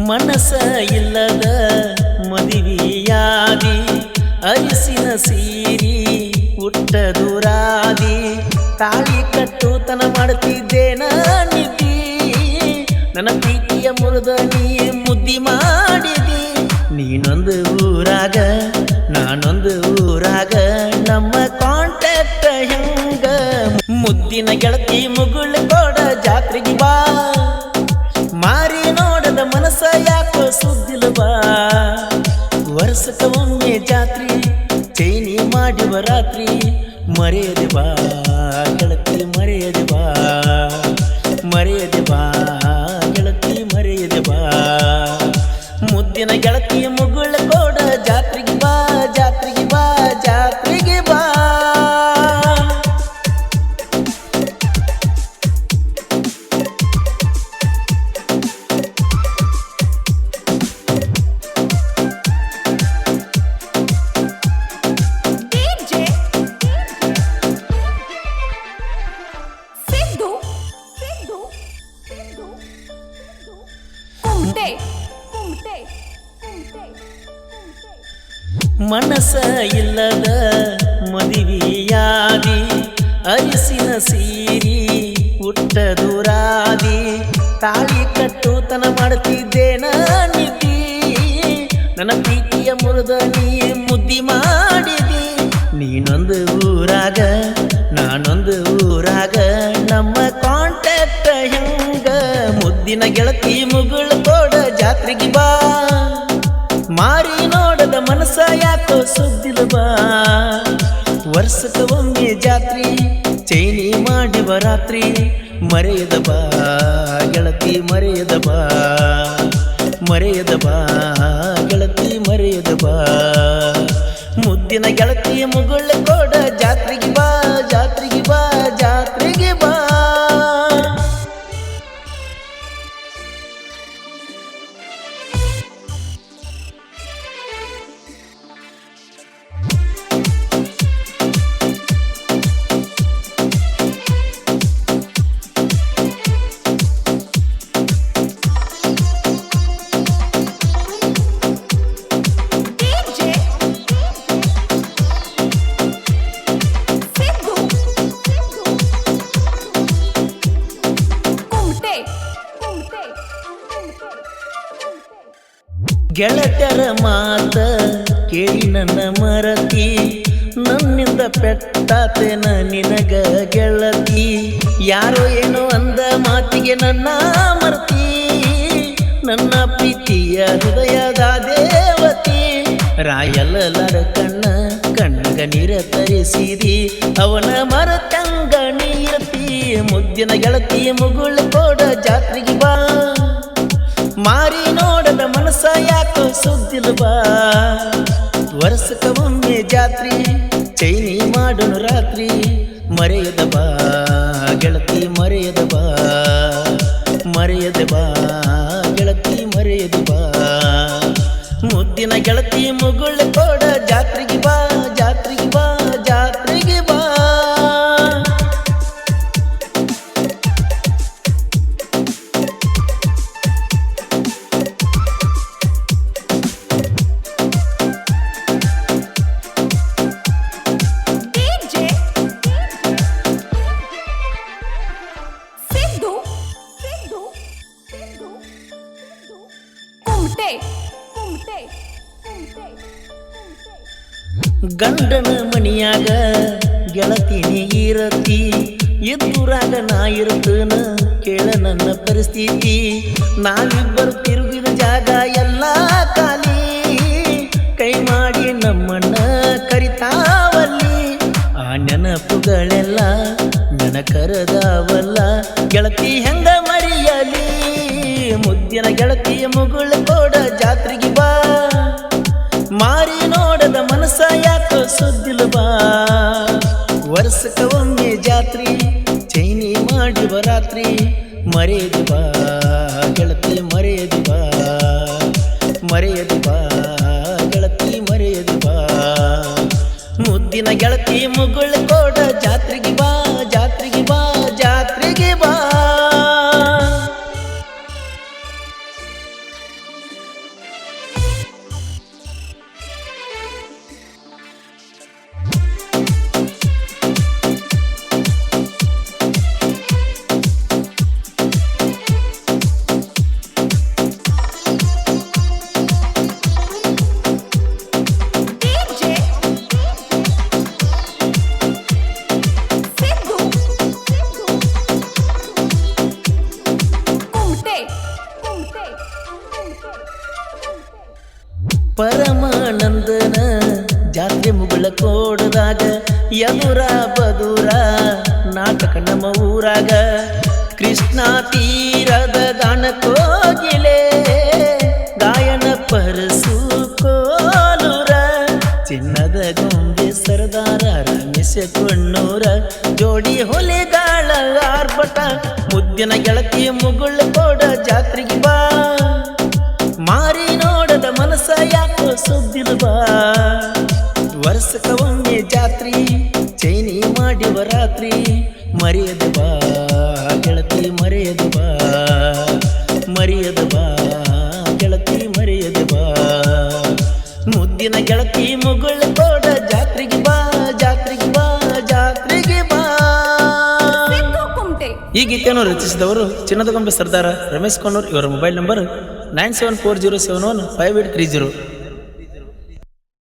ಮನಸ ಇಲ್ಲದ ಮದುವೆಯಾದಿ ಅರಿಸಿನ ಸೀರಿ ಉಟ್ಟ ದೂರಾದಿ ತಾಳಿ ಕಟ್ಟುತನ ಮಾಡ್ತಿದ್ದೇನ ನಿಧಿ ನನ್ನ ಪ್ರೀತಿಯ ಮುರಿದ ನೀ ಮುದ್ದಿ ಮಾಡಿದಿ ನೀನೊಂದು ಊರಾಗ ನಾನೊಂದು ಊರಾಗ ನಮ್ಮ ಕಾಂಟ್ಯಾಕ್ಟ್ ಹೆಂಗ ಮುದ್ದಿನ ಗೆಳತಿ ಮುಗುಳು ಕೋಡ ಜಾತ್ರೆಗೆ ಬಾ ಮಾರಿ ನೋಡದ ಮನಸ ಯಾಕೋ ಸುದ್ದಿಲ ಬಾ ವರ್ಷಕ್ಕ ಒಮ್ಮೆ ಜಾತ್ರಿ ಚೈನಿ ಮಾಡಿವ ರಾತ್ರಿ ಮರೆಯದೆ ಬಾ ಗೆಳತಿ ಮರೆಯದೆ ಬಾ ಮರೆಯದೆ ಬಾ ಗೆಳತಿ ಮರೆಯದೆ ಬಾ ಮುದ್ದಿನ ಗೆಳತಿ ಮುಗುಳ ಕೋಡ ಜಾತ್ರೆಗೆ ಬಾ ಜಾತ್ರೆಗೆ ಬಾ ಜಾತ್ರೆಗೆ ಬಾ ಮನಸ ಇಲ್ಲದ ಮದುವೆಯಾದಿ ಅರಿಸಿನ ಸೀರಿ ಉಟ್ಟ ದೂರಾದಿ ತಾಳಿ ಕಟ್ಟುತನ ಮಾಡ್ತಿದ್ದೇನ ನಿಧಿ ನನ್ನ ಪ್ರೀತಿಯ ಮುರಿದ ನೀ ಮುದ್ದಿ ಮಾಡಿದಿ ನೀನೊಂದು ಊರಾಗ ನಾನೊಂದು ಊರಾಗ ನಮ್ಮ ಕಾಂಟ್ಯಾಕ್ಟ್ ಹೆಂಗ ಮುದ್ದಿನ ಗೆಳತಿ ಮುಗುಳು ಕೋಡ ಜಾತ್ರೆಗೆ ಬಾ ಮಾರಿ ನೋಡದ ಮನಸ ಯಾಕೋ ಸುದ್ದಿಲ ಬಾ ವರ್ಷಕ್ಕ ಒಮ್ಮೆ ಜಾತ್ರಿ ಚೈನಿ ಮಾಡಿವ ರಾತ್ರಿ ಮರೆಯದ ಬಾ ಗೆಳತಿ ಮರೆಯದ ಬಾ ಮರೆಯದ ಬಾ ಗೆಳತಿ ಮರೆಯದ ಬಾ ಮುದ್ದಿನ ಗೆಳತಿ ಮುಗುಳ ಕೋಡ ಜಾತ್ರೆಗೆ ಬಾ ಜಾತ್ರೆಗೆ ಬಾ ಜಾತ್ರೆಗೆ ಬಾ ಗೆಳತ್ಯರ ಮಾತ ಕೇಳಿ ನನ್ನ ಮರತಿ ನನ್ನಿಂದ ಪೆಟ್ಟಾತೇನ ನಿನಗ ಗೆಳತಿ ಯಾರೋ ಏನೋ ಅಂದ ಮಾತಿಗೆ ನನ್ನ ಮರತಿ ನನ್ನ ಪ್ರೀತಿಯ ಹೃದಯದ ದೇವತಿ ರಾಯಲರ ಕಣ್ಣಗ ನೀರ ತರಿಸಿದಿ ಅವನ ಮರತಂಗ ನೀರತಿ ಮುದ್ದಿನ ಗೆಳತಿ ಮುಗುಳು ಕೋಡ ಜಾತ್ರೆಗೆ ಬಾ ಮಾರಿ ನೋಡದ ಮನಸ ಯಾಕೋ ಸುದ್ದಿಲ ಬಾ ವರ್ಷಕ್ಕ ಒಮ್ಮೆ ಜಾತ್ರಿ ಚೈನಿ ಮಾಡೋನು ರಾತ್ರಿ ಮರೆಯದ ಬಾ ಗೆಳತಿ ಮರೆಯದ ಬಾ ಮರೆಯದ ಬಾ ಗೆಳತಿ ಮರೆಯದ ಬಾ ಮುದ್ದಿನ ಗೆಳತಿ ಮುಗುಳ ಕೋಡ ಜಾತ್ರೆಗೆ ಬಾ ಜಾತ್ರೆಗೆ ಬಾ ಜಾತ್ರೆಗೆ ಬಾ ಗಂಡನ ಮನಿಯಾಗ ಗೆಳತಿನಿ ಇರತಿ ಎದುರಾಗ ನಾ ಇರ್ತನ ಕೇಳ ನನ್ನ ಪರಿಸ್ಥಿತಿ ನಾವಿಬ್ಬರು ತಿರುಗಿದ ಜಾಗ ಎಲ್ಲ ಖಾಲಿ ಕೈ ಮಾಡಿ ನಮ್ಮನ್ನ ಕರಿತಾವಲ್ಲಿ ಆ ನೆನಪುಗಳೆಲ್ಲ ನನ್ನ ಕರೆದಾವಲ್ಲ ಗೆಳತಿ ಹೆಂಗ ಮರೆಯಲಿ ಮುದ್ದಿನ ಗೆಳತಿಯ ಮುಗುಳು ಕೋಡ ಜಾತ್ರೆಗೆ ಬಾ ಮಾರಿ ನೋಡದ ಮನಸ ಯಾಕೋ ಸುದ್ದಿಲ ಬಾ ವರ್ಷಕ್ಕ ಒಮ್ಮೆ ಜಾತ್ರಿ ಚೈನಿ ಮಾಡಿವ ರಾತ್ರಿ ಮರೆಯದು ಬಾ ಗೆಳತಿ ಮರೆಯದು ಬಾ ಮರೆಯದು ಬಾ ಗೆಳತಿ ಮರೆಯದು ಬಾ ಮುದ್ದಿನ ಗೆಳತಿ ಮುಗುಳು ಕೋಡ ಜಾತ್ರೆಗೆ ಬಾ ಜಾತ್ರೆಗೆ ಬಾ ಜಾತ್ರೆಗೆ ಬಾ ಪರಮಾನಂದನ ಜಾತ್ರೆ ಮುಗಳ ಕೋಡದಾಗ ಎದುರ ಬದುರ ನಾಟಕ ನಮ್ಮ ಊರಾಗ ಕೃಷ್ಣ ತೀರದ ಗಾನ ಕೋಗಿಲೆ ಗಾಯನ ಪರಸು ಕೋಲೂರ ಚಿನ್ನದ ಗೊಂಬೆ ಸರದಾರ ರಮೇಶ ಕೊಣ್ಣೂರ ಜೋಡಿ ಹೊಲೆಗಾಳ ಆರ್ಭಟ ಮುದ್ದಿನ ಗೆಳತಿ ಮುಗುಳ ಕೋಡ ಜಾತ್ರೆಗೆ ಬಾ ಮಾರಿ ನೋಡದ ಮನಸ್ಸ ಯಾಕೋ ಸುದ್ದಿನ ಬಾ ವರ್ಷಕ್ಕ ಒಮ್ಮೆ ಜಾತ್ರಿ ಚೈನಿ ಮಾಡಿವ ರಾತ್ರಿ ಮರೆಯದ ಬಾ ಗೆಳತಿ ಮರೆಯದ ಬಾ ಮರೆಯದ ಬಾ ಗೆಳತಿ ಮರೆಯದ ಬಾ ಮುದ್ದಿನ ಗೆಳತಿ ಮುಗುಳ ಕೋಡ ಜಾತ್ರೆಗೆ ಬಾ ಜಾತ್ರೆಗೆ ಬಾ ಜಾತ್ರೆಗೆ ಬಾ. ಈ ಗೀತೆಯನ್ನು ರಚಿಸಿದವರು ಚಿನ್ನದ ಗೊಂಬೆ ಸರ್ದಾರ ರಮೇಶ್ ಕೊಣ್ಣೂರ್. ಇವರ ಮೊಬೈಲ್ ನಂಬರ್ 9740715830.